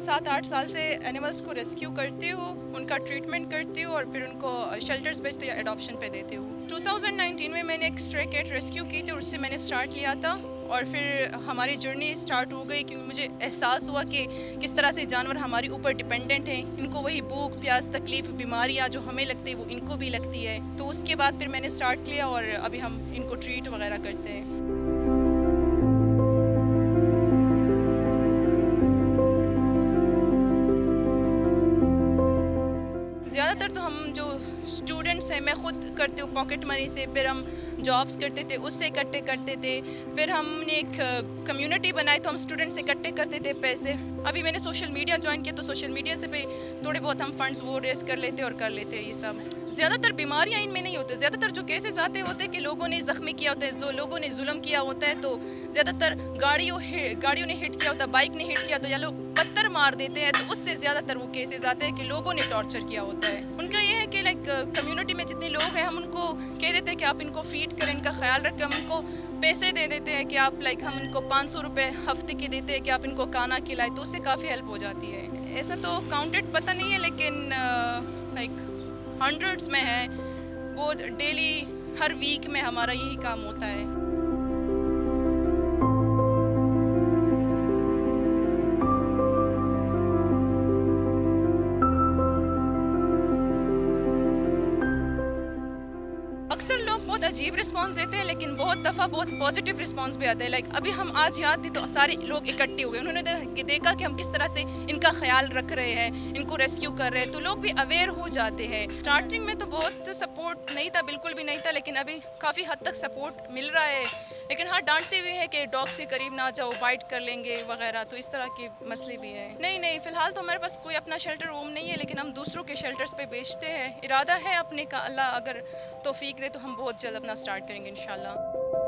7-8 साल से एनिमल्स को रेस्क्यू करती हूँ, उनका ट्रीटमेंट करती हूँ और फिर उनको शेल्टर्स भेजती या एडॉप्शन पे देती हूँ। 2019 में मैंने एक स्ट्रे कैट रेस्क्यू की थी और उससे मैंने स्टार्ट लिया था और फिर हमारी जर्नी स्टार्ट हो गई क्योंकि मुझे एहसास हुआ कि किस तरह से जानवर हमारे ऊपर डिपेंडेंट हैं। इनको वही भूख प्यास तकलीफ़ बीमारियाँ जो हमें लगती है वो इनको भी लगती है। तो उसके बाद फिर मैंने स्टार्ट किया और अभी हम इनको ट्रीट वगैरह करते हैं। ज़्यादातर तो हम जो स्टूडेंट्स हैं, मैं ख़ुद करती हूँ पॉकेट मनी से, फिर हम जॉब्स करते थे उससे इकट्ठे करते थे, फिर हमने एक कम्युनिटी बनाई तो हम स्टूडेंट्स इकट्ठे करते थे पैसे। अभी मैंने सोशल मीडिया ज्वाइन किया तो सोशल मीडिया से भी थोड़े बहुत हम फंड्स वो रेस कर लेते और कर लेते हैं ये सब। ज़्यादातर बीमारियाँ इनमें नहीं होती, ज़्यादातर जो केसेस आते होते हैं कि लोगों ने ज़ख्मी किया होता है, जो लोगों ने जुल्म किया होता है, तो ज़्यादातर गाड़ियों ने हिट किया होता है, बाइक ने हिट किया तो या लोग पत्थर मार देते हैं, तो उससे ज़्यादातर वो केसेस आते हैं कि लोगों ने टॉर्चर किया होता है। उनका ये है कि लाइक कम्युनिटी में जितने लोग हैं हम उनको कह देते हैं कि आप इनको फीड करें, इनका ख्याल रखें, हम उनको पैसे दे देते हैं कि आप लाइक हम इनको 500 रुपये हफ्ते के देते हैं कि आप इनको खाना खिलाएं, तो उससे काफ़ी हेल्प हो जाती है। ऐसा तो काउंटेड पता नहीं है लेकिन लाइक हंड्रेड्स में है, वो डेली हर वीक में हमारा यही काम होता है। अक्सर लोग बहुत अजीब रिस्पांस देते हैं लेकिन बहुत दफ़ा बहुत पॉजिटिव रिस्पांस भी आता है। लाइक अभी हम आज याद दी तो सारे लोग इकट्ठे हुए, उन्होंने देखा कि हम किस तरह से इनका ख्याल रख रहे हैं, इनको रेस्क्यू कर रहे हैं, तो लोग भी अवेयर हो जाते हैं। स्टार्टिंग में तो बहुत सपोर्ट नहीं था, बिल्कुल भी नहीं था, लेकिन अभी काफ़ी हद तक सपोर्ट मिल रहा है। लेकिन हाँ, डांटते हुए है कि डॉग से करीब ना जाओ, बाइट कर लेंगे वगैरह, तो इस तरह के मसले भी हैं। नहीं, फ़िलहाल तो हमारे पास कोई अपना शेल्टर होम नहीं है, लेकिन हम दूसरों के शेल्टर्स पे बेचते हैं। इरादा है अपने का, अल्लाह अगर तौफीक दे तो हम बहुत जल्द अपना स्टार्ट करेंगे इंशाल्लाह।